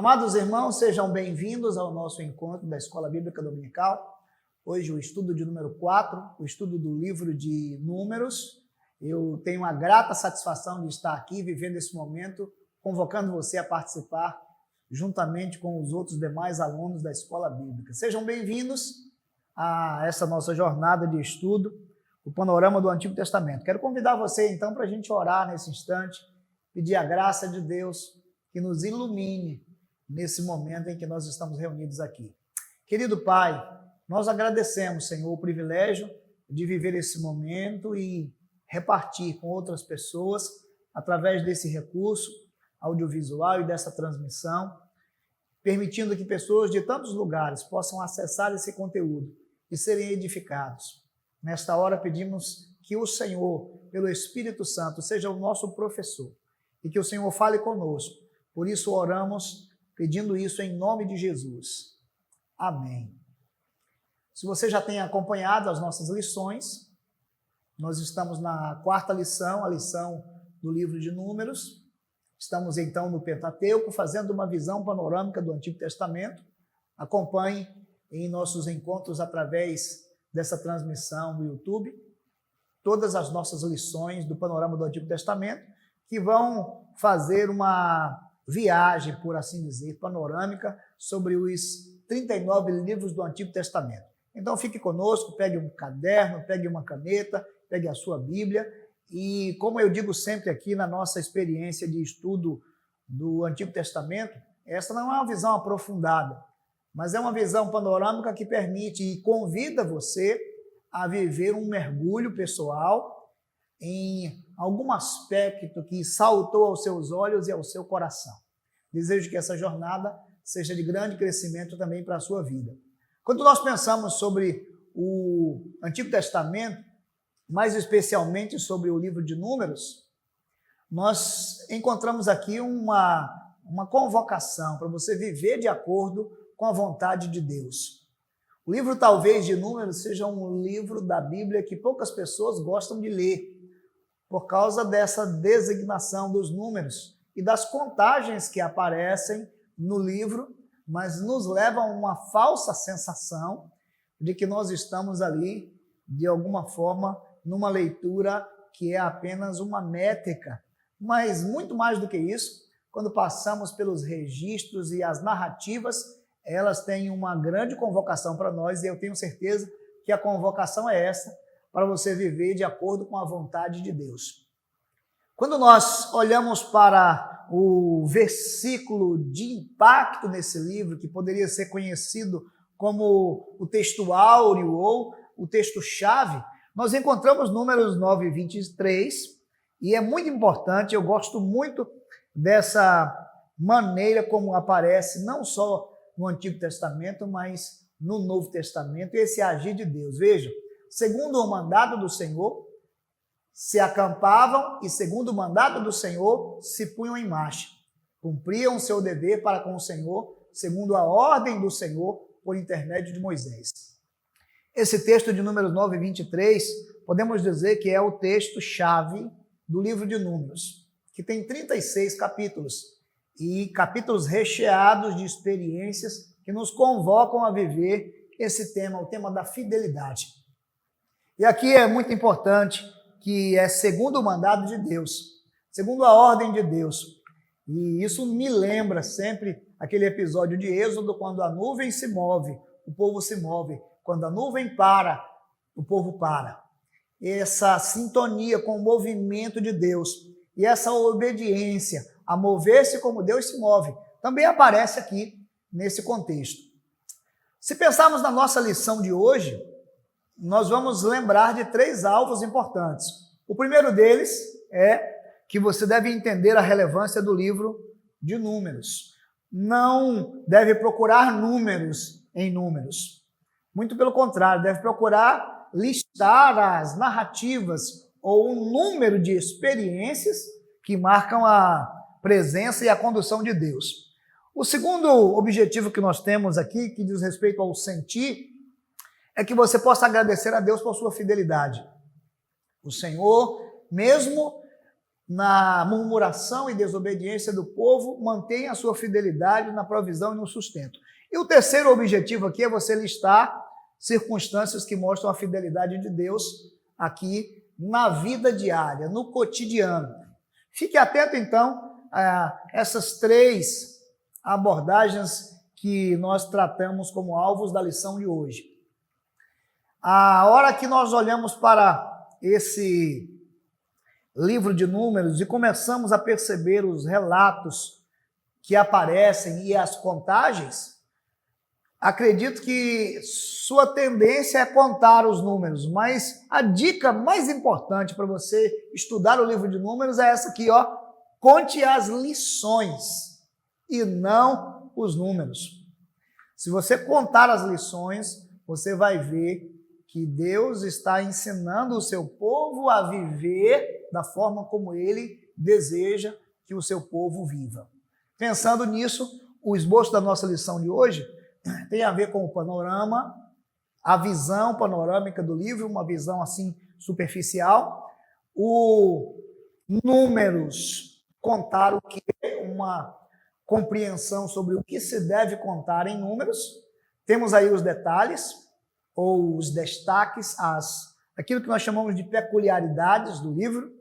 Amados irmãos, sejam bem-vindos ao nosso encontro da Escola Bíblica Dominical. Hoje o estudo de número 4, o estudo do livro de Números. Eu tenho a grata satisfação de estar aqui vivendo esse momento, convocando você a participar juntamente com os outros demais alunos da Escola Bíblica. Sejam bem-vindos a essa nossa jornada de estudo, o panorama do Antigo Testamento. Quero convidar você então para a gente orar nesse instante, pedir a graça de Deus que nos ilumine nesse momento em que nós estamos reunidos aqui. Querido Pai, nós agradecemos, Senhor, o privilégio de viver esse momento e repartir com outras pessoas através desse recurso audiovisual e dessa transmissão, permitindo que pessoas de tantos lugares possam acessar esse conteúdo e serem edificados. Nesta hora pedimos que o Senhor, pelo Espírito Santo, seja o nosso professor e que o Senhor fale conosco. Por isso oramos pedindo isso em nome de Jesus. Amém. Se você já tem acompanhado as nossas lições, nós estamos na 4ª lição, a lição do livro de Números. Estamos então no Pentateuco, fazendo uma visão panorâmica do Antigo Testamento. Acompanhe em nossos encontros através dessa transmissão no YouTube todas as nossas lições do panorama do Antigo Testamento, que vão fazer uma viagem, por assim dizer, panorâmica sobre os 39 livros do Antigo Testamento. Então fique conosco, pegue um caderno, pegue uma caneta, pegue a sua Bíblia e, como eu digo sempre aqui na nossa experiência de estudo do Antigo Testamento, essa não é uma visão aprofundada, mas é uma visão panorâmica que permite e convida você a viver um mergulho pessoal em algum aspecto que saltou aos seus olhos e ao seu coração. Desejo que essa jornada seja de grande crescimento também para a sua vida. Quando nós pensamos sobre o Antigo Testamento, mais especialmente sobre o livro de Números, nós encontramos aqui uma convocação para você viver de acordo com a vontade de Deus. O livro, talvez, de Números seja um livro da Bíblia que poucas pessoas gostam de ler, por causa dessa designação dos números e das contagens que aparecem no livro, mas nos levam a uma falsa sensação de que nós estamos ali, de alguma forma, numa leitura que é apenas uma métrica. Mas, muito mais do que isso, quando passamos pelos registros e as narrativas, elas têm uma grande convocação para nós e eu tenho certeza que a convocação é essa, para você viver de acordo com a vontade de Deus. Quando nós olhamos para o versículo de impacto nesse livro, que poderia ser conhecido como o texto áureo ou o texto-chave, nós encontramos Números 9:23, e é muito importante, eu gosto muito dessa maneira como aparece não só no Antigo Testamento, mas no Novo Testamento, esse agir de Deus. Veja, segundo o mandado do Senhor, se acampavam e, segundo o mandado do Senhor, se punham em marcha. Cumpriam o seu dever para com o Senhor, segundo a ordem do Senhor, por intermédio de Moisés. Esse texto de Números 9:23, podemos dizer que é o texto-chave do livro de Números, que tem 36 capítulos, e capítulos recheados de experiências que nos convocam a viver esse tema, o tema da fidelidade. E aqui é muito importante que é segundo o mandado de Deus, segundo a ordem de Deus. E isso me lembra sempre aquele episódio de Êxodo, quando a nuvem se move, o povo se move. Quando a nuvem para, o povo para. Essa sintonia com o movimento de Deus e essa obediência a mover-se como Deus se move, também aparece aqui nesse contexto. Se pensarmos na nossa lição de hoje, nós vamos lembrar de 3 alvos importantes. O primeiro deles é que você deve entender a relevância do livro de Números. Não deve procurar números em números. Muito pelo contrário, deve procurar listar as narrativas ou o número de experiências que marcam a presença e a condução de Deus. O segundo objetivo que nós temos aqui, que diz respeito ao sentir, é que você possa agradecer a Deus por sua fidelidade. O Senhor, mesmo na murmuração e desobediência do povo, mantenha a sua fidelidade na provisão e no sustento. E o terceiro objetivo aqui é você listar circunstâncias que mostram a fidelidade de Deus aqui na vida diária, no cotidiano. Fique atento, então, a essas três abordagens que nós tratamos como alvos da lição de hoje. A hora que nós olhamos para esse livro de Números e começamos a perceber os relatos que aparecem e as contagens, acredito que sua tendência é contar os números, mas a dica mais importante para você estudar o livro de Números é essa aqui, ó. Conte as lições e não os números. Se você contar as lições, você vai ver que Deus está ensinando o seu povo a viver da forma como Ele deseja que o seu povo viva. Pensando nisso, o esboço da nossa lição de hoje tem a ver com o panorama, a visão panorâmica do livro, uma visão assim superficial. O Números, contar o que é uma compreensão sobre o que se deve contar em números. Temos aí os detalhes, ou os destaques, aquilo que nós chamamos de peculiaridades do livro,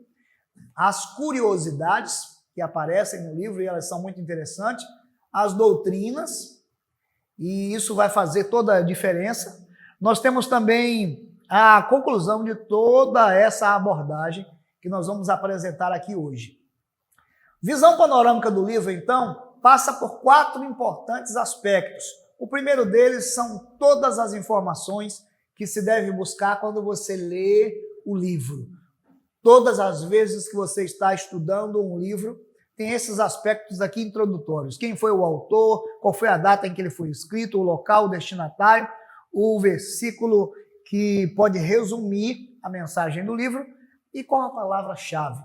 as curiosidades que aparecem no livro, e elas são muito interessantes, as doutrinas, e isso vai fazer toda a diferença. Nós temos também a conclusão de toda essa abordagem que nós vamos apresentar aqui hoje. Visão panorâmica do livro, então, passa por 4 importantes aspectos. O primeiro deles são todas as informações que se deve buscar quando você lê o livro. Todas as vezes que você está estudando um livro, tem esses aspectos aqui introdutórios. Quem foi o autor, qual foi a data em que ele foi escrito, o local, o destinatário, o versículo que pode resumir a mensagem do livro e qual a palavra-chave.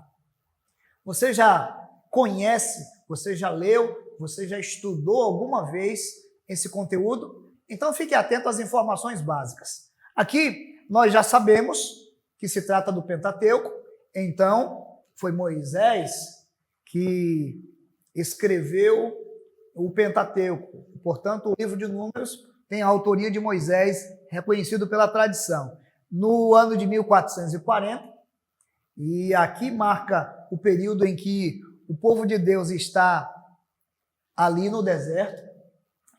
Você já conhece, você já leu, você já estudou alguma vez esse conteúdo? Então fique atento às informações básicas. Aqui nós já sabemos que se trata do Pentateuco, então foi Moisés que escreveu o Pentateuco. Portanto, o livro de Números tem a autoria de Moisés, reconhecido pela tradição. No ano de 1440, e aqui marca o período em que o povo de Deus está ali no deserto.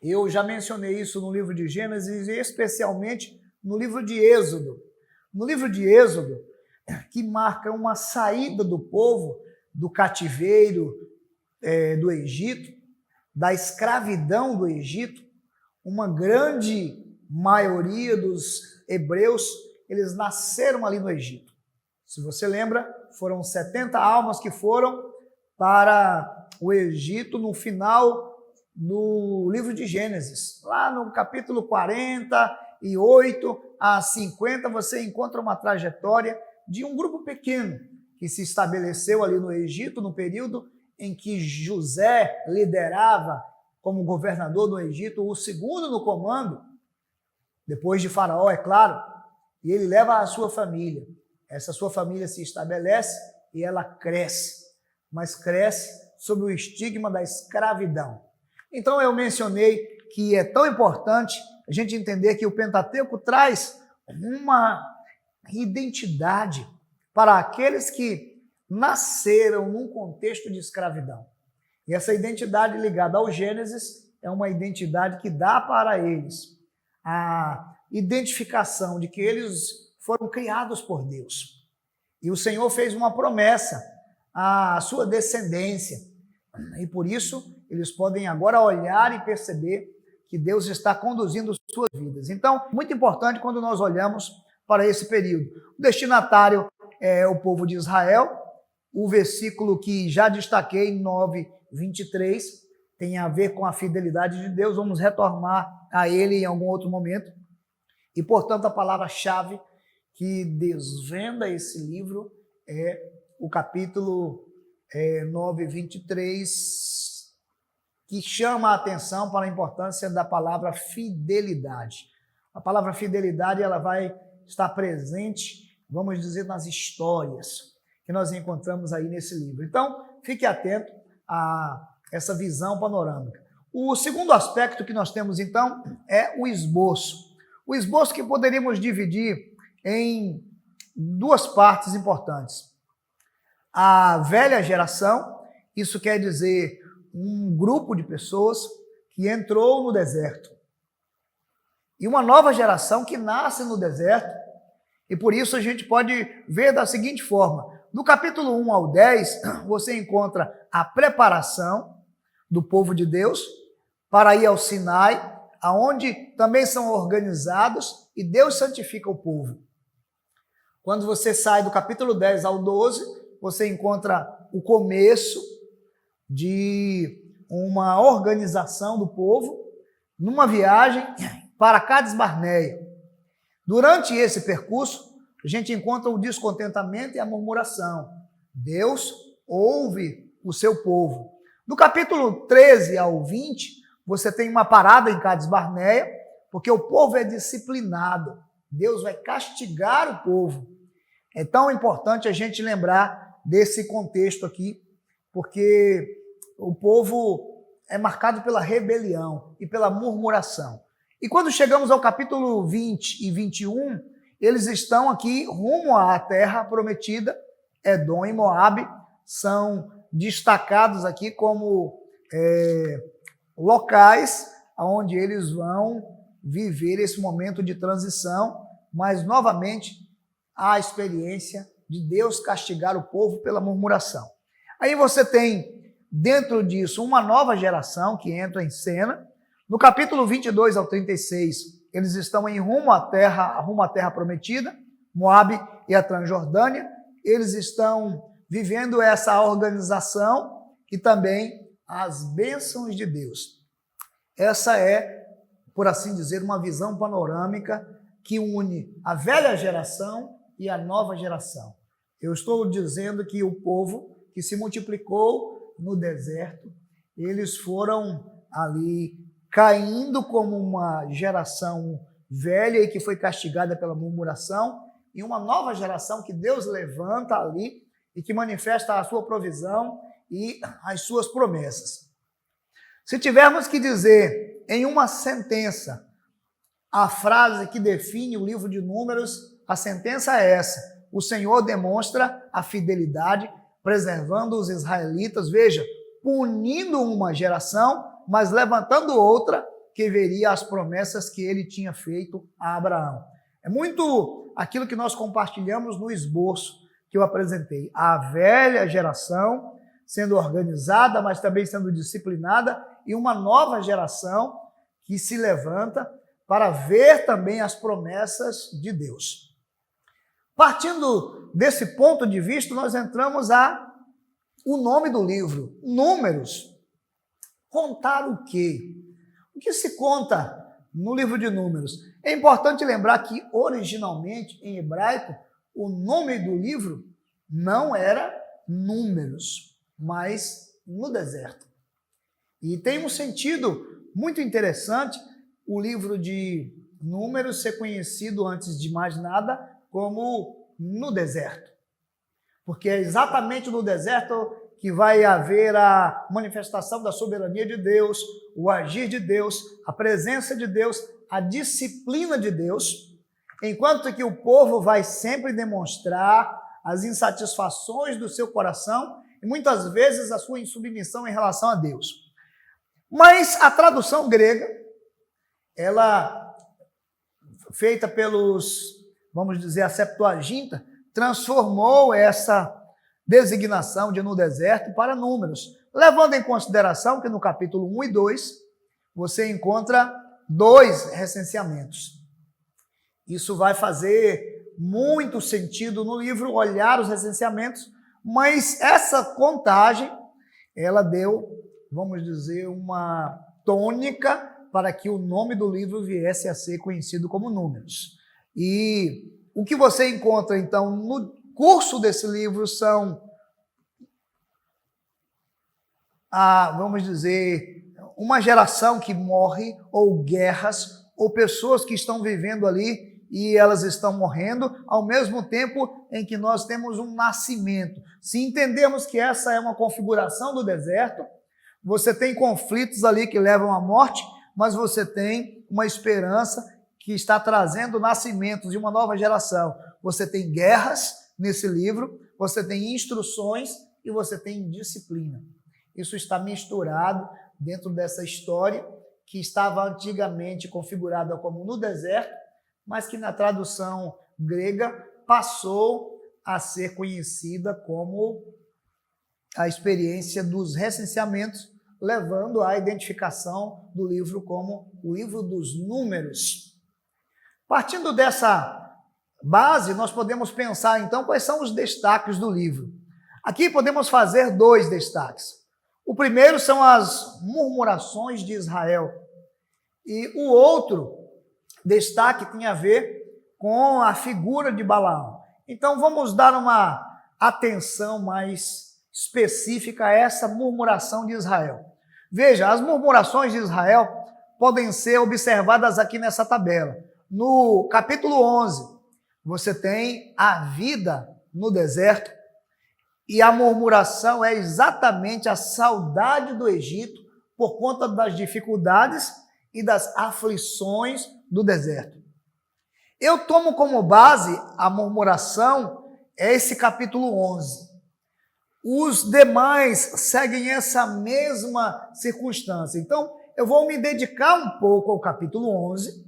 Eu já mencionei isso no livro de Gênesis e especialmente no livro de Êxodo. No livro de Êxodo, que marca uma saída do povo do cativeiro do Egito, da escravidão do Egito, uma grande maioria dos hebreus, eles nasceram ali no Egito. Se você lembra, foram 70 almas que foram para o Egito no final do livro de Gênesis. Lá no capítulo 48 a 50, você encontra uma trajetória de um grupo pequeno que se estabeleceu ali no Egito, no período em que José liderava como governador do Egito, o segundo no comando, depois de Faraó, é claro, e ele leva a sua família. Essa sua família se estabelece e ela cresce, mas cresce sob o estigma da escravidão. Então eu mencionei que é tão importante a gente entender que o Pentateuco traz uma identidade para aqueles que nasceram num contexto de escravidão. E essa identidade ligada ao Gênesis é uma identidade que dá para eles a identificação de que eles foram criados por Deus. E o Senhor fez uma promessa à sua descendência. E por isso eles podem agora olhar e perceber que Deus está conduzindo suas vidas. Então, muito importante quando nós olhamos para esse período. O destinatário é o povo de Israel. O versículo que já destaquei, 9:23, tem a ver com a fidelidade de Deus. Vamos retornar a ele em algum outro momento. E, portanto, a palavra-chave que desvenda esse livro é o capítulo 9:23, que chama a atenção para a importância da palavra fidelidade. A palavra fidelidade ela vai estar presente, vamos dizer, nas histórias que nós encontramos aí nesse livro. Então, fique atento a essa visão panorâmica. O segundo aspecto que nós temos, então, é o esboço. O esboço que poderíamos dividir em duas partes importantes. A velha geração, isso quer dizer um grupo de pessoas que entrou no deserto. E uma nova geração que nasce no deserto, e por isso a gente pode ver da seguinte forma. Do capítulo 1 ao 10, você encontra a preparação do povo de Deus para ir ao Sinai, aonde também são organizados e Deus santifica o povo. Quando você sai do capítulo 10 ao 12, você encontra o começo de uma organização do povo numa viagem para Cades Barneia. Durante esse percurso, a gente encontra o descontentamento e a murmuração. Deus ouve o seu povo. Do capítulo 13 ao 20, você tem uma parada em Cades Barneia, porque o povo é disciplinado. Deus vai castigar o povo. É tão importante a gente lembrar desse contexto aqui, porque o povo é marcado pela rebelião e pela murmuração. E quando chegamos ao capítulo 20 e 21, eles estão aqui rumo à terra prometida. Edom e Moabe são destacados aqui como locais onde eles vão viver esse momento de transição, mas novamente a experiência de Deus castigar o povo pela murmuração. Aí você tem dentro disso uma nova geração que entra em cena. No capítulo 22 ao 36, eles estão em rumo à terra prometida, Moabe e a Transjordânia. Eles estão vivendo essa organização e também as bênçãos de Deus. Essa é, por assim dizer, uma visão panorâmica que une a velha geração e a nova geração. Eu estou dizendo que o povo que se multiplicou no deserto, eles foram ali caindo como uma geração velha e que foi castigada pela murmuração, e uma nova geração que Deus levanta ali e que manifesta a sua provisão e as suas promessas. Se tivermos que dizer em uma sentença a frase que define o livro de Números, a sentença é essa: o Senhor demonstra a fidelidade, preservando os israelitas, veja, punindo uma geração, mas levantando outra que veria as promessas que ele tinha feito a Abraão. É muito aquilo que nós compartilhamos no esboço que eu apresentei. A velha geração sendo organizada, mas também sendo disciplinada, e uma nova geração que se levanta para ver também as promessas de Deus. Partindo desse ponto de vista, nós entramos o nome do livro, Números. Contar o quê? O que se conta no livro de Números? É importante lembrar que, originalmente, em hebraico, o nome do livro não era Números, mas no deserto. E tem um sentido muito interessante o livro de Números ser conhecido, antes de mais nada, como no deserto. Porque é exatamente no deserto que vai haver a manifestação da soberania de Deus, o agir de Deus, a presença de Deus, a disciplina de Deus, enquanto que o povo vai sempre demonstrar as insatisfações do seu coração e muitas vezes a sua insubmissão em relação a Deus. Mas a tradução grega, ela feita pelos, vamos dizer, a Septuaginta, transformou essa designação de no deserto para Números, levando em consideração que no capítulo 1 e 2 você encontra 2 recenseamentos. Isso vai fazer muito sentido no livro, olhar os recenseamentos, mas essa contagem, ela deu, vamos dizer, uma tônica para que o nome do livro viesse a ser conhecido como Números. E o que você encontra, então, no curso desse livro são, vamos dizer, uma geração que morre, ou guerras, ou pessoas que estão vivendo ali e elas estão morrendo, ao mesmo tempo em que nós temos um nascimento. Se entendermos que essa é uma configuração do deserto, você tem conflitos ali que levam à morte, mas você tem uma esperança que está trazendo nascimentos de uma nova geração. Você tem guerras nesse livro, você tem instruções e você tem disciplina. Isso está misturado dentro dessa história que estava antigamente configurada como no deserto, mas que na tradução grega passou a ser conhecida como a experiência dos recenseamentos, levando à identificação do livro como o livro dos números. Partindo dessa base, nós podemos pensar então quais são os destaques do livro. Aqui podemos fazer 2 destaques. O primeiro são as murmurações de Israel. E o outro destaque tem a ver com a figura de Balaão. Então vamos dar uma atenção mais específica a essa murmuração de Israel. Veja, as murmurações de Israel podem ser observadas aqui nessa tabela. No capítulo 11, você tem a vida no deserto, e a murmuração é exatamente a saudade do Egito por conta das dificuldades e das aflições do deserto. Eu tomo como base a murmuração, esse capítulo 11. Os demais seguem essa mesma circunstância. Então, eu vou me dedicar um pouco ao capítulo 11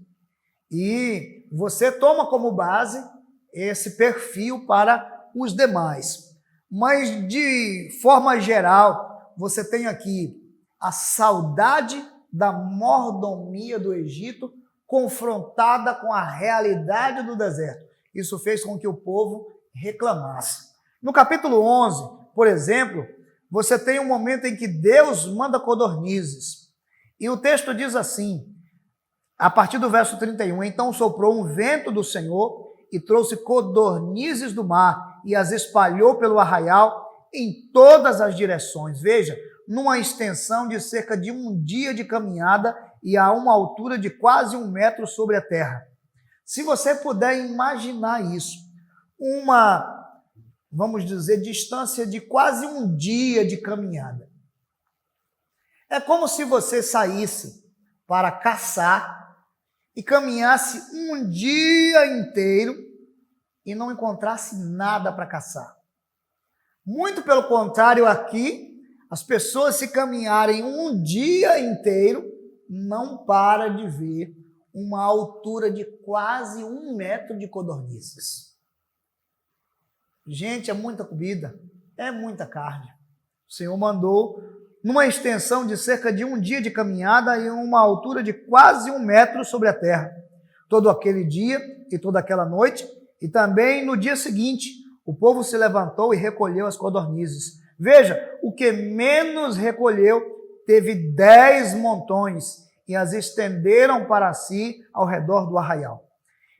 e você toma como base esse perfil para os demais. Mas, de forma geral, você tem aqui a saudade da mordomia do Egito confrontada com a realidade do deserto. Isso fez com que o povo reclamasse. No capítulo 11, por exemplo, você tem um momento em que Deus manda codornizes. E o texto diz assim, a partir do verso 31, então soprou um vento do Senhor e trouxe codornizes do mar e as espalhou pelo arraial em todas as direções. Veja, numa extensão de cerca de 1 dia de caminhada e a uma altura de quase 1 metro sobre a terra. Se você puder imaginar isso, uma, vamos dizer, distância de quase 1 dia de caminhada. É como se você saísse para caçar e caminhasse 1 dia inteiro e não encontrasse nada para caçar. Muito pelo contrário, aqui, as pessoas, se caminharem 1 dia inteiro, não para de ver uma altura de quase 1 metro de codornizes. Gente, é muita comida, é muita carne. O Senhor mandou numa extensão de cerca de 1 dia de caminhada e uma altura de quase 1 metro sobre a terra. Todo aquele dia e toda aquela noite, e também no dia seguinte, o povo se levantou e recolheu as codornizes. Veja, o que menos recolheu teve 10 montões e as estenderam para si ao redor do arraial.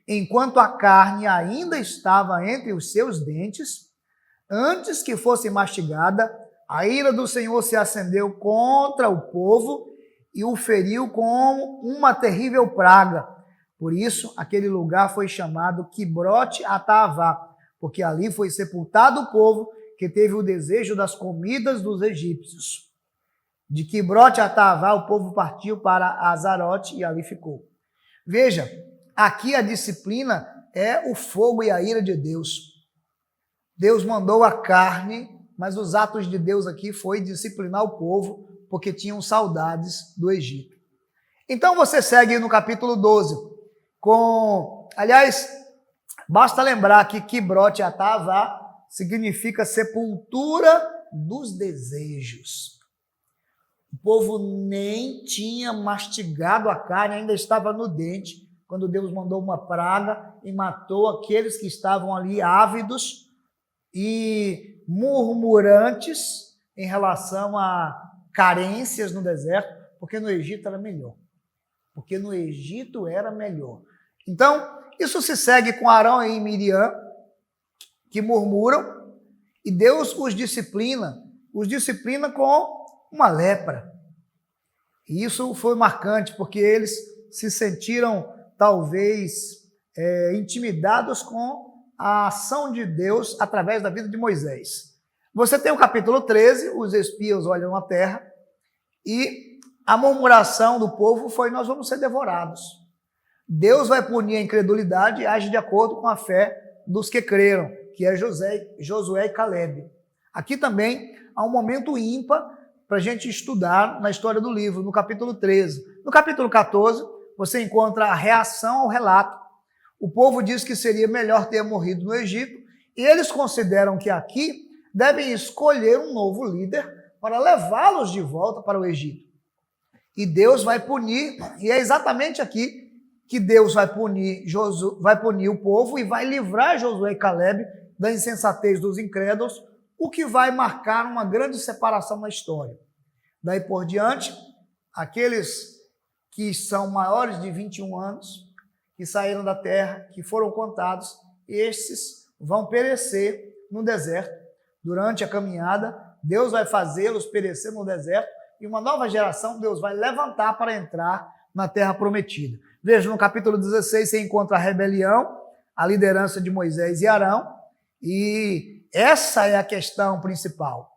Enquanto a carne ainda estava entre os seus dentes, antes que fosse mastigada, a ira do Senhor se acendeu contra o povo e o feriu com uma terrível praga. Por isso, aquele lugar foi chamado Quibrote Ataavá, porque ali foi sepultado o povo que teve o desejo das comidas dos egípcios. De Quibrote Ataavá, o povo partiu para Azarote e ali ficou. Veja, aqui a disciplina é o fogo e a ira de Deus. Deus mandou a carne, mas os atos de Deus aqui foi disciplinar o povo, porque tinham saudades do Egito. Então você segue no capítulo 12, aliás, basta lembrar que Quibrote Ataavá significa sepultura dos desejos. O povo nem tinha mastigado a carne, ainda estava no dente, quando Deus mandou uma praga e matou aqueles que estavam ali ávidos e murmurantes em relação a carências no deserto, porque no Egito era melhor. Porque no Egito era melhor. Então, isso se segue com Arão e Miriam, que murmuram, e Deus os disciplina com uma lepra. E isso foi marcante, porque eles se sentiram, talvez, intimidados com a ação de Deus através da vida de Moisés. Você tem o capítulo 13, os espias olham a terra, e a murmuração do povo foi: nós vamos ser devorados. Deus vai punir a incredulidade e age de acordo com a fé dos que creram, que é Josué e Caleb. Aqui também há um momento ímpar para a gente estudar na história do livro, no capítulo 13. No capítulo 14, você encontra a reação ao relato. O povo diz que seria melhor ter morrido no Egito, e eles consideram que aqui devem escolher um novo líder para levá-los de volta para o Egito. E Deus vai punir, e é exatamente aqui que Deus vai punir o povo e vai livrar Josué e Caleb da insensatez dos incrédulos, o que vai marcar uma grande separação na história. Daí por diante, aqueles que são maiores de 21 anos, que saíram da terra, que foram contados, esses vão perecer no deserto. Durante a caminhada, Deus vai fazê-los perecer no deserto, e uma nova geração Deus vai levantar para entrar na terra prometida. Veja, no capítulo 16 você encontra a rebelião, a liderança de Moisés e Arão, e essa é a questão principal.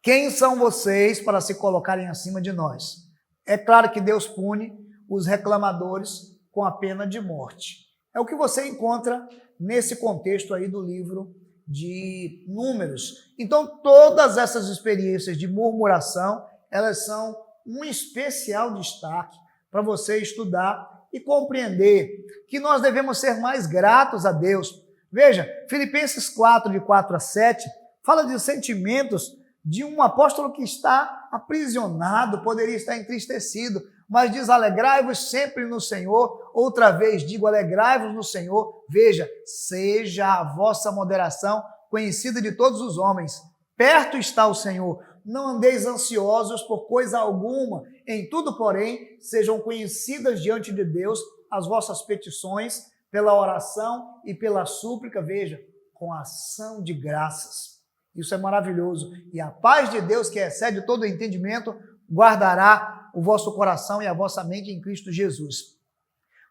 Quem são vocês para se colocarem acima de nós? É claro que Deus pune os reclamadores com a pena de morte. É o que você encontra nesse contexto aí do livro de Números. Então, todas essas experiências de murmuração, elas são um especial destaque para você estudar e compreender que nós devemos ser mais gratos a Deus. Veja, Filipenses 4, de 4 a 7, fala de sentimentos de um apóstolo que está aprisionado, poderia estar entristecido, mas diz: alegrai-vos sempre no Senhor. Outra vez digo: alegrai-vos no Senhor. Veja, seja a vossa moderação conhecida de todos os homens. Perto está o Senhor. Não andeis ansiosos por coisa alguma. Em tudo, porém, sejam conhecidas diante de Deus as vossas petições, pela oração e pela súplica, veja, com ação de graças. Isso é maravilhoso. E a paz de Deus, que excede todo o entendimento, guardará o vosso coração e a vossa mente em Cristo Jesus.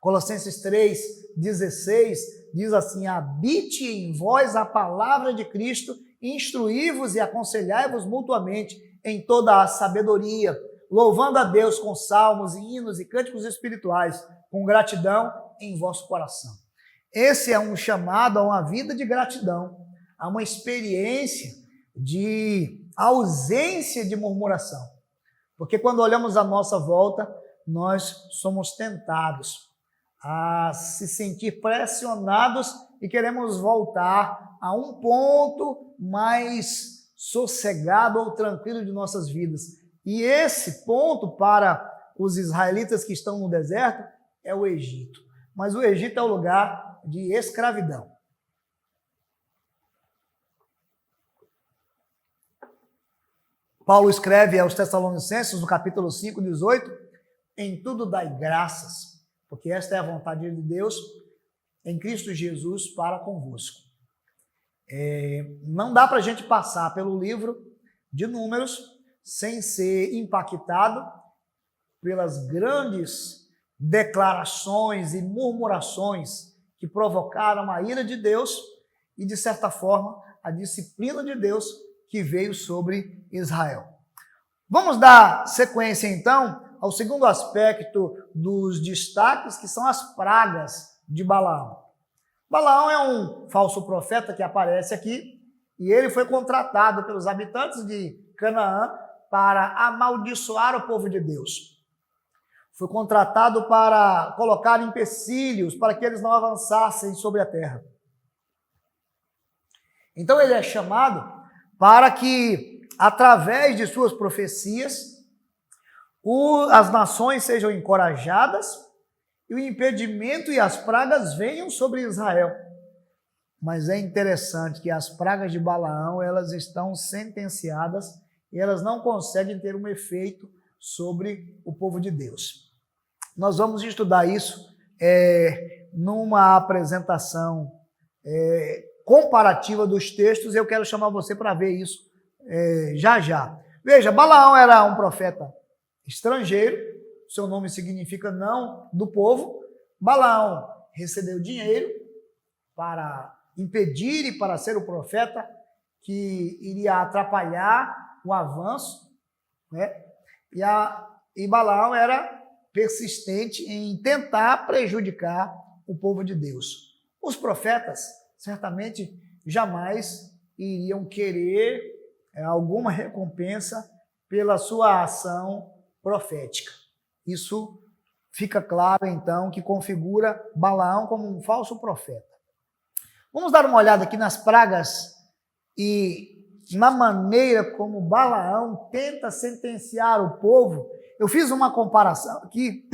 Colossenses 3:16 diz assim: habite em vós a palavra de Cristo, instruí-vos e aconselhai-vos mutuamente em toda a sabedoria, louvando a Deus com salmos e hinos e cânticos espirituais, com gratidão em vosso coração. Esse é um chamado a uma vida de gratidão, a uma experiência de ausência de murmuração. Porque quando olhamos à nossa volta, nós somos tentados a se sentir pressionados e queremos voltar a um ponto mais sossegado ou tranquilo de nossas vidas. E esse ponto para os israelitas que estão no deserto é o Egito. Mas o Egito é o lugar de escravidão. Paulo escreve aos Tessalonicenses, no capítulo 5, 18, em tudo dai graças, porque esta é a vontade de Deus em Cristo Jesus para convosco. Não dá para a gente passar pelo livro de Números sem ser impactado pelas grandes declarações e murmurações que provocaram a ira de Deus e, de certa forma, a disciplina de Deus que veio sobre Israel. Vamos dar sequência, então, ao segundo aspecto dos destaques, que são as pragas de Balaão. Balaão é um falso profeta que aparece aqui, e ele foi contratado pelos habitantes de Canaã para amaldiçoar o povo de Deus. Foi contratado para colocar empecilhos para que eles não avançassem sobre a terra. Então ele é chamado para que, através de suas profecias, as nações sejam encorajadas e o impedimento e as pragas venham sobre Israel. Mas é interessante que as pragas de Balaão, elas estão sentenciadas e elas não conseguem ter um efeito sobre o povo de Deus. Nós vamos estudar isso numa apresentação comparativa dos textos. Eu quero chamar você para ver isso já já. Veja, Balaão era um profeta estrangeiro, seu nome significa não do povo. Balaão recebeu dinheiro para impedir e para ser o profeta que iria atrapalhar o avanço, né? E Balaão era persistente em tentar prejudicar o povo de Deus. Os profetas certamente jamais iriam querer alguma recompensa pela sua ação profética. Isso fica claro, então, que configura Balaão como um falso profeta. Vamos dar uma olhada aqui nas pragas e na maneira como Balaão tenta sentenciar o povo. Eu fiz uma comparação aqui,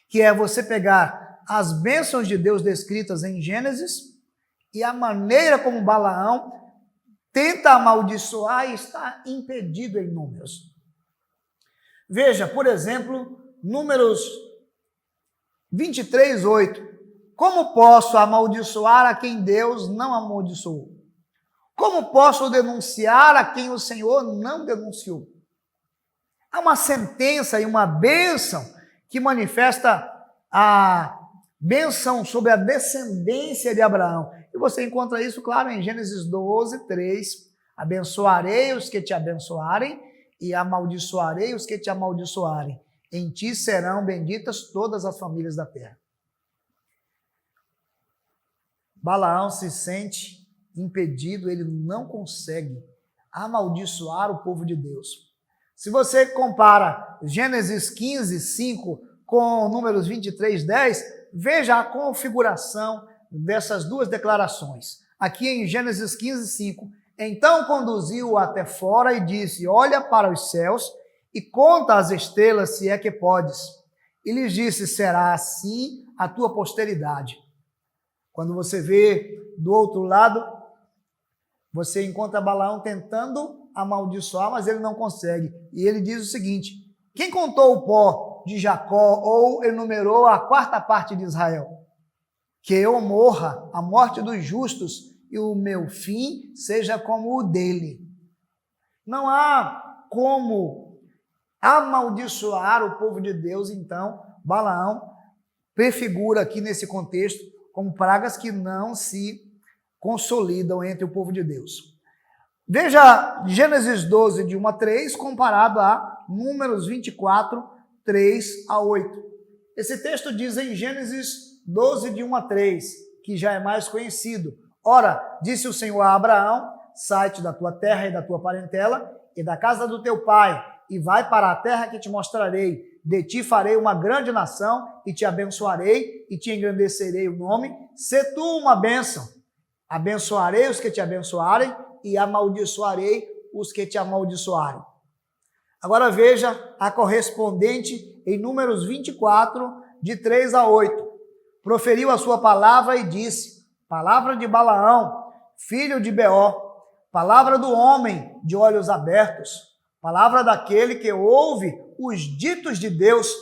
que é você pegar as bênçãos de Deus descritas em Gênesis e a maneira como Balaão tenta amaldiçoar e está impedido em Números. Veja, por exemplo, Números 23:8. Como posso amaldiçoar a quem Deus não amaldiçoou? Como posso denunciar a quem o Senhor não denunciou? Há uma sentença e uma bênção que manifesta a bênção sobre a descendência de Abraão. E você encontra isso, claro, em Gênesis 12:3. Abençoarei os que te abençoarem e amaldiçoarei os que te amaldiçoarem. Em ti serão benditas todas as famílias da terra. Balaão se sente impedido, ele não consegue amaldiçoar o povo de Deus. Se você compara Gênesis 15:5 com Números 23:10, veja a configuração dessas duas declarações. Aqui em Gênesis 15:5, então conduziu-o até fora e disse: olha para os céus e conta as estrelas, se é que podes. E lhes disse: será assim a tua posteridade. Quando você vê do outro lado, você encontra Balaão tentando amaldiçoar, mas ele não consegue. E ele diz o seguinte: quem contou o pó de Jacó ou enumerou a quarta parte de Israel? Que eu morra a morte dos justos e o meu fim seja como o dele. Não há como amaldiçoar o povo de Deus, então Balaão prefigura aqui nesse contexto como pragas que não se consolidam entre o povo de Deus. Veja Gênesis 12, de 1 a 3, comparado a Números 24, 3 a 8. Esse texto diz em Gênesis 12, de 1 a 3, que já é mais conhecido. Ora, disse o Senhor a Abraão: sai-te da tua terra e da tua parentela e da casa do teu pai, e vai para a terra que te mostrarei. De ti farei uma grande nação, e te abençoarei, e te engrandecerei o nome. Sê tu uma bênção. Abençoarei os que te abençoarem, e amaldiçoarei os que te amaldiçoarem. Agora veja a correspondente em Números 24, de 3 a 8. Proferiu a sua palavra e disse: palavra de Balaão, filho de Beó, palavra do homem de olhos abertos, palavra daquele que ouve os ditos de Deus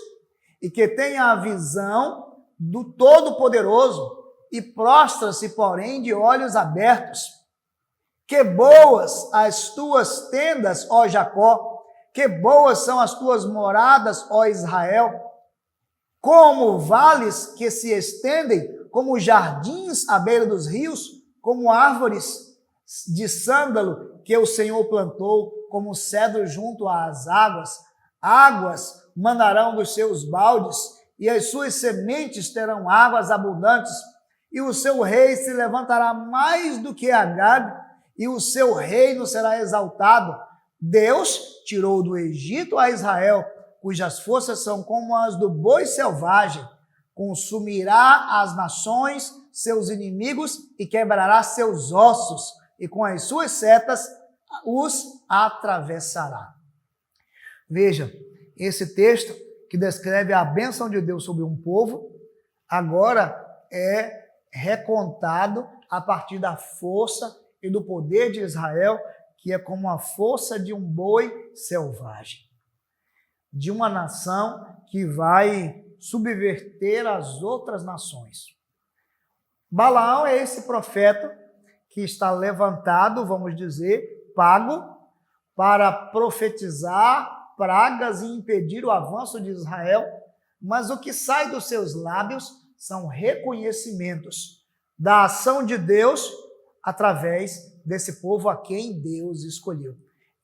e que tem a visão do Todo-Poderoso e prostra-se, porém, de olhos abertos. Que boas as tuas tendas, ó Jacó, que boas são as tuas moradas, ó Israel. Como vales que se estendem, como jardins à beira dos rios, como árvores de sândalo que o Senhor plantou, como cedro junto às águas. Águas mandarão dos seus baldes, e as suas sementes terão águas abundantes, e o seu rei se levantará mais do que Agag, e o seu reino será exaltado. Deus tirou do Egito a Israel, cujas forças são como as do boi selvagem. Consumirá as nações, seus inimigos, e quebrará seus ossos, e com as suas setas os atravessará. Veja, esse texto que descreve a bênção de Deus sobre um povo, agora é recontado a partir da força e do poder de Israel, que é como a força de um boi selvagem, de uma nação que vai subverter as outras nações. Balaão é esse profeta que está levantado, vamos dizer, pago, para profetizar pragas e impedir o avanço de Israel, mas o que sai dos seus lábios são reconhecimentos da ação de Deus através desse povo a quem Deus escolheu.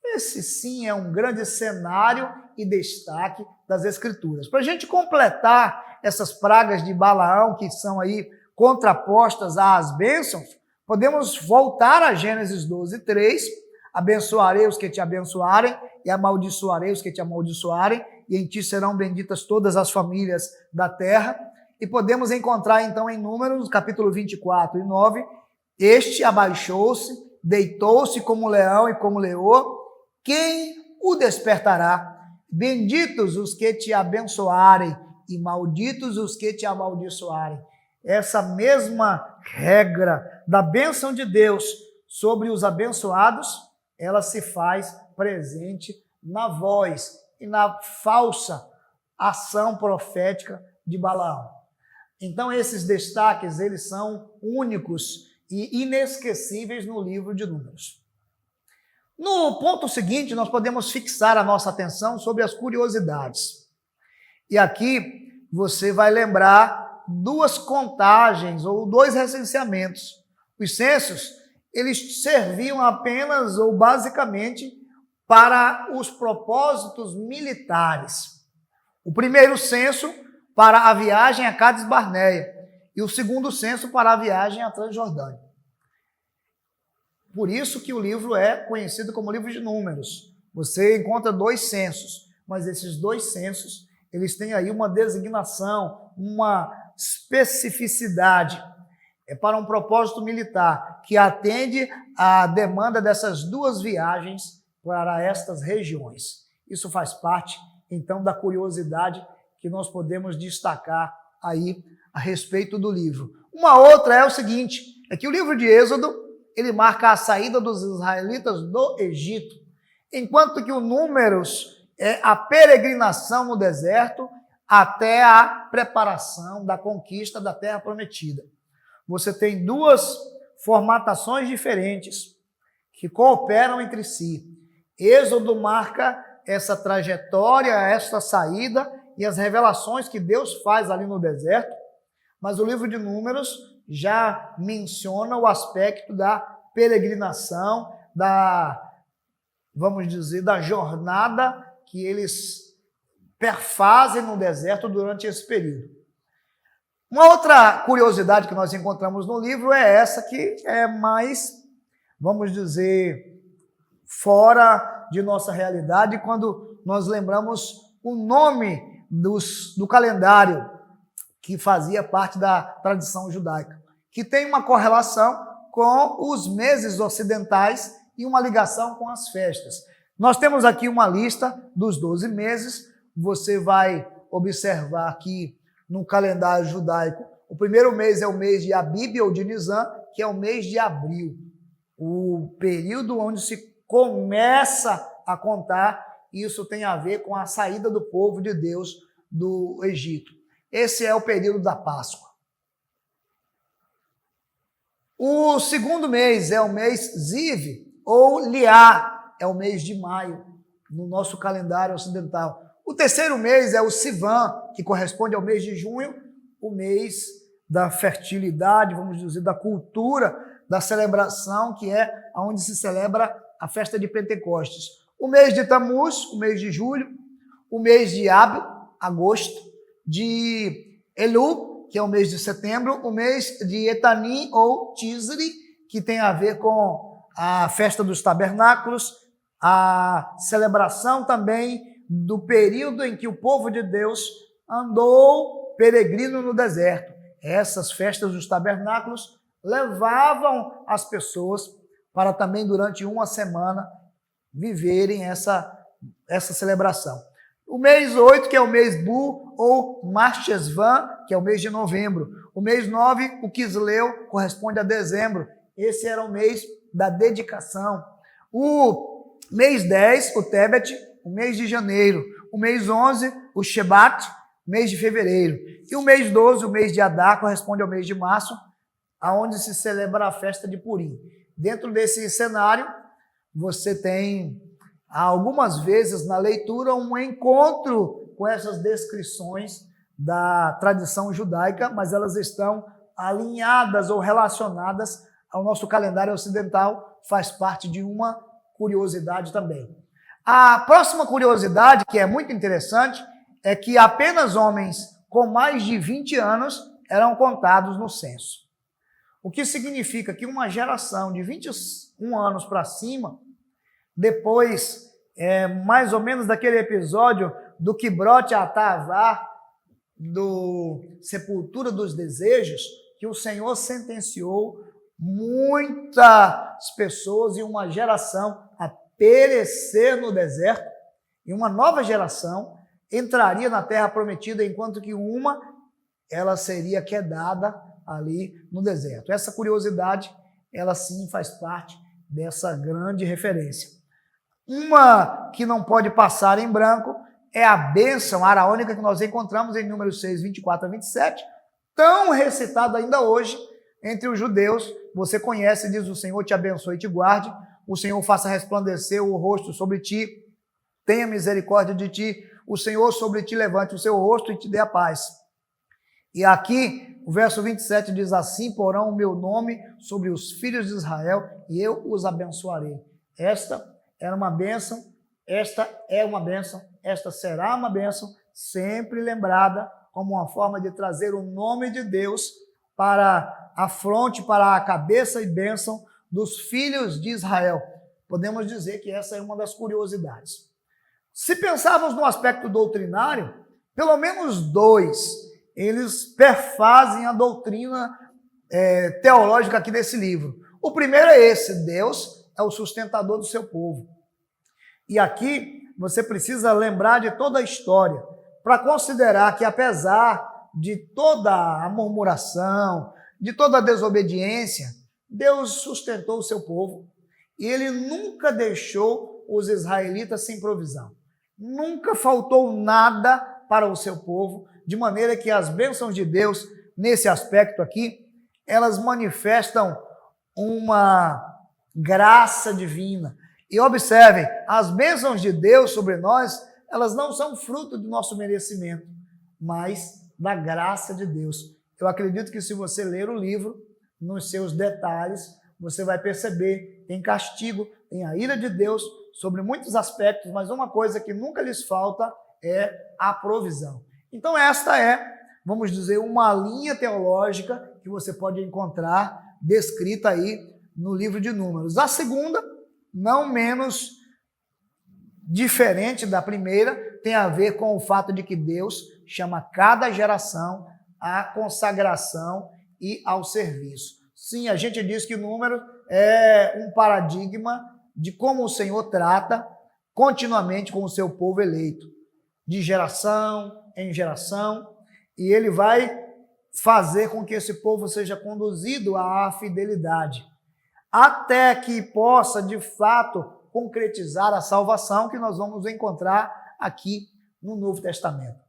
Esse sim é um grande cenário e destaque das Escrituras. Para a gente completar essas pragas de Balaão, que são aí contrapostas às bênçãos, podemos voltar a Gênesis 12:3, abençoarei os que te abençoarem e amaldiçoarei os que te amaldiçoarem, e em ti serão benditas todas as famílias da terra. E podemos encontrar então em Números, capítulo 24:9, este abaixou-se, deitou-se como leão e como leoa, quem o despertará? Benditos os que te abençoarem e malditos os que te amaldiçoarem. Essa mesma regra da bênção de Deus sobre os abençoados, ela se faz presente na voz e na falsa ação profética de Balaão. Então esses destaques, eles são únicos e inesquecíveis no livro de Números. No ponto seguinte, nós podemos fixar a nossa atenção sobre as curiosidades. E aqui você vai lembrar duas contagens ou dois recenseamentos. Os censos, eles serviam apenas ou basicamente para os propósitos militares. O primeiro censo para a viagem a Cádiz Barneia e o segundo censo para a viagem a Transjordânia. Por isso que o livro é conhecido como livro de Números. Você encontra dois censos, mas esses dois censos, eles têm aí uma designação, uma especificidade. É para um propósito militar, que atende à demanda dessas duas viagens para estas regiões. Isso faz parte, então, da curiosidade que nós podemos destacar aí a respeito do livro. Uma outra é o seguinte, é que o livro de Êxodo, ele marca a saída dos israelitas do Egito, enquanto que o Números é a peregrinação no deserto até a preparação da conquista da Terra Prometida. Você tem duas formatações diferentes que cooperam entre si. Êxodo marca essa trajetória, essa saída e as revelações que Deus faz ali no deserto, mas o livro de Números já menciona o aspecto da peregrinação, vamos dizer, da jornada que eles perfazem no deserto durante esse período. Uma outra curiosidade que nós encontramos no livro é essa, que é mais, vamos dizer, fora de nossa realidade, quando nós lembramos o nome do calendário que fazia parte da tradição judaica, que tem uma correlação com os meses ocidentais e uma ligação com as festas. Nós temos aqui uma lista dos 12 meses, você vai observar que no calendário judaico, o primeiro mês é o mês de Abib ou de Nisan, que é o mês de abril, o período onde se começa a contar. Isso tem a ver com a saída do povo de Deus do Egito. Esse é o período da Páscoa. O segundo mês é o mês Ziv, ou Liá, é o mês de maio, no nosso calendário ocidental. O terceiro mês é o Sivan, que corresponde ao mês de junho, o mês da fertilidade, vamos dizer, da cultura, da celebração, que é onde se celebra a festa de Pentecostes. O mês de Tamuz, o mês de julho, o mês de Ab, agosto, de Elu, que é o mês de setembro, o mês de Etanim ou Tisri, que tem a ver com a festa dos tabernáculos, a celebração também do período em que o povo de Deus andou peregrino no deserto. Essas festas dos tabernáculos levavam as pessoas para também durante uma semana viverem essa celebração. O mês 8, que é o mês Bu, ou Marchesvan, que é o mês de novembro. O mês 9, o Quisleu, corresponde a dezembro. Esse era o mês da dedicação. O mês 10, o Tebet, o mês de janeiro. O mês 11, o Shebat, mês de fevereiro. E o mês 12, o mês de Adar, corresponde ao mês de março, aonde se celebra a festa de Purim. Dentro desse cenário, você tem algumas vezes na leitura um encontro com essas descrições da tradição judaica, mas elas estão alinhadas ou relacionadas ao nosso calendário ocidental, faz parte de uma curiosidade também. A próxima curiosidade, que é muito interessante, é que apenas homens com mais de 20 anos eram contados no censo. O que significa que uma geração de 21 anos para cima, depois, mais ou menos daquele episódio do Kibroth Atavá, do Sepultura dos Desejos, que o Senhor sentenciou muitas pessoas e uma geração a perecer no deserto, e uma nova geração entraria na terra prometida, enquanto que ela seria quedada ali no deserto. Essa curiosidade, ela sim faz parte dessa grande referência. Uma que não pode passar em branco é a bênção araônica que nós encontramos em Números 6, 24 a 27, tão recitada ainda hoje entre os judeus. Você conhece, diz: o Senhor te abençoe e te guarde, o Senhor faça resplandecer o rosto sobre ti, tenha misericórdia de ti, o Senhor sobre ti levante o seu rosto e te dê a paz. E aqui, o verso 27 diz: assim porão o meu nome sobre os filhos de Israel e eu os abençoarei. Esta era uma bênção, esta é uma bênção, esta será uma bênção, sempre lembrada como uma forma de trazer o nome de Deus para a fronte, para a cabeça e bênção dos filhos de Israel. Podemos dizer que essa é uma das curiosidades. Se pensarmos no aspecto doutrinário, pelo menos dois, eles perfazem a doutrina teológica aqui desse livro. O primeiro é esse: Deus é o sustentador do seu povo. E aqui você precisa lembrar de toda a história para considerar que, apesar de toda a murmuração, de toda a desobediência, Deus sustentou o seu povo e ele nunca deixou os israelitas sem provisão. Nunca faltou nada para o seu povo, de maneira que as bênçãos de Deus, nesse aspecto aqui, elas manifestam uma graça divina. E observem, as bênçãos de Deus sobre nós, elas não são fruto do nosso merecimento, mas da graça de Deus. Eu acredito que se você ler o livro, nos seus detalhes, você vai perceber, tem castigo, tem a ira de Deus sobre muitos aspectos, mas uma coisa que nunca lhes falta é a provisão. Então esta é, vamos dizer, uma linha teológica que você pode encontrar descrita aí no livro de Números. A segunda, não menos diferente da primeira, tem a ver com o fato de que Deus chama cada geração à consagração e ao serviço. Sim, a gente diz que o número é um paradigma de como o Senhor trata continuamente com o seu povo eleito, de geração em geração, e ele vai fazer com que esse povo seja conduzido à fidelidade, até que possa, de fato, concretizar a salvação que nós vamos encontrar aqui no Novo Testamento.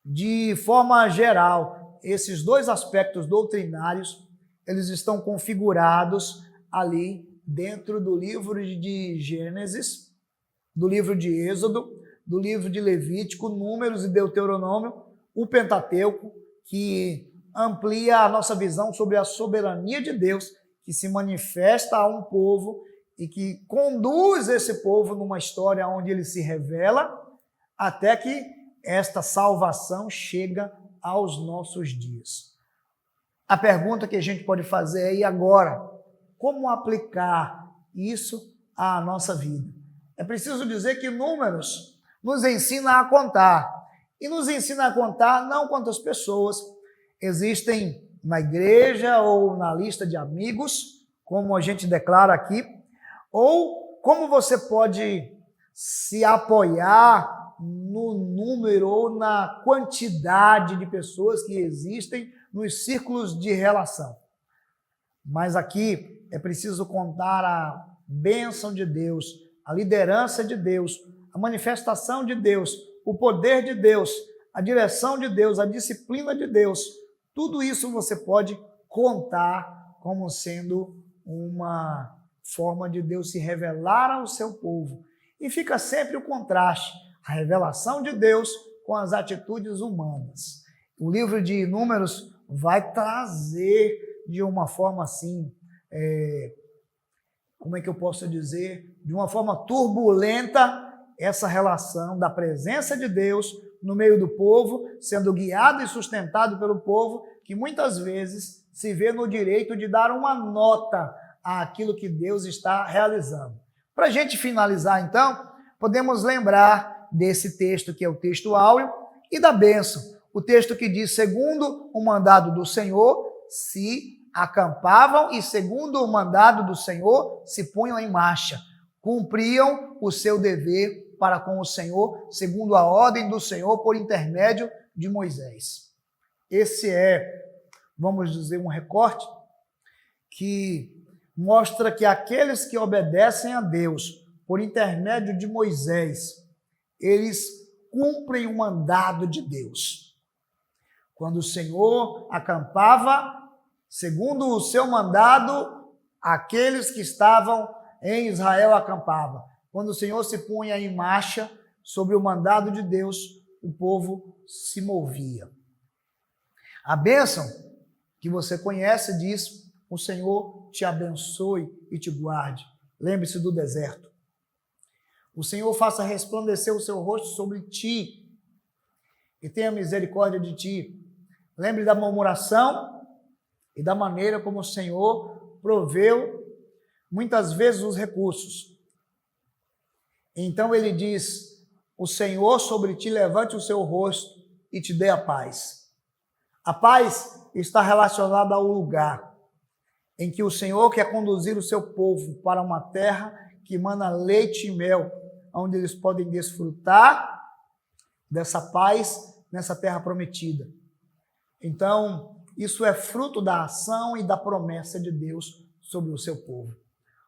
De forma geral, esses dois aspectos doutrinários, eles estão configurados ali dentro do livro de Gênesis, do livro de Êxodo, do livro de Levítico, Números e Deuteronômio, o Pentateuco, que amplia a nossa visão sobre a soberania de Deus, que se manifesta a um povo e que conduz esse povo numa história onde ele se revela até que esta salvação chega aos nossos dias. A pergunta que a gente pode fazer é: e agora? Como aplicar isso à nossa vida? É preciso dizer que Números nos ensina a contar. E nos ensina a contar não quantas pessoas existem na igreja ou na lista de amigos, como a gente declara aqui, ou como você pode se apoiar no número ou na quantidade de pessoas que existem nos círculos de relação. Mas aqui é preciso contar a bênção de Deus, a liderança de Deus, a manifestação de Deus, o poder de Deus, a direção de Deus, a disciplina de Deus. Tudo isso você pode contar como sendo uma forma de Deus se revelar ao seu povo. E fica sempre o contraste, a revelação de Deus com as atitudes humanas. O livro de Números vai trazer de uma forma assim, como é que eu posso dizer? De uma forma turbulenta, essa relação da presença de Deus no meio do povo, sendo guiado e sustentado pelo povo, que muitas vezes se vê no direito de dar uma nota àquilo que Deus está realizando. Para a gente finalizar, então, podemos lembrar desse texto, que é o texto áureo, e da bênção. O texto que diz, segundo o mandado do Senhor, se acampavam e, segundo o mandado do Senhor, se punham em marcha. Cumpriam o seu dever para com o Senhor, segundo a ordem do Senhor, por intermédio de Moisés. Esse é, vamos dizer, um recorte que mostra que aqueles que obedecem a Deus por intermédio de Moisés, eles cumprem o mandado de Deus. Quando o Senhor acampava, segundo o seu mandado, aqueles que estavam em Israel acampavam. Quando o Senhor se punha em marcha sobre o mandado de Deus, o povo se movia. A bênção que você conhece diz, o Senhor te abençoe e te guarde. Lembre-se do deserto. O Senhor faça resplandecer o seu rosto sobre ti e tenha misericórdia de ti. Lembre da murmuração e da maneira como o Senhor proveu muitas vezes os recursos. Então ele diz, o Senhor sobre ti levante o seu rosto e te dê a paz. A paz está relacionada ao lugar em que o Senhor quer conduzir o seu povo para uma terra que emana leite e mel, onde eles podem desfrutar dessa paz nessa terra prometida. Então, isso é fruto da ação e da promessa de Deus sobre o seu povo.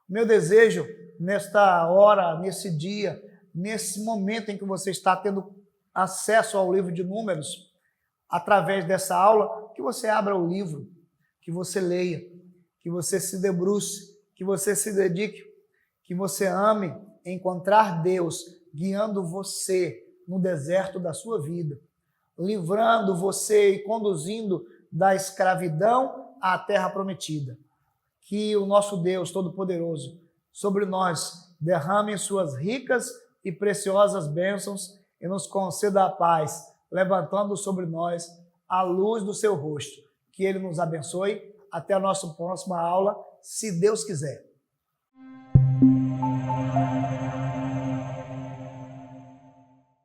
O meu desejo, nesta hora, nesse dia, nesse momento em que você está tendo acesso ao livro de Números, através dessa aula, que você abra o livro, que você leia, que você se debruce, que você se dedique, que você ame encontrar Deus guiando você no deserto da sua vida, livrando você e conduzindo da escravidão à terra prometida. Que o nosso Deus Todo-Poderoso sobre nós derrame suas ricas e preciosas bênçãos e nos conceda a paz, levantando sobre nós a luz do seu rosto. Que Ele nos abençoe. Até a nossa próxima aula, se Deus quiser.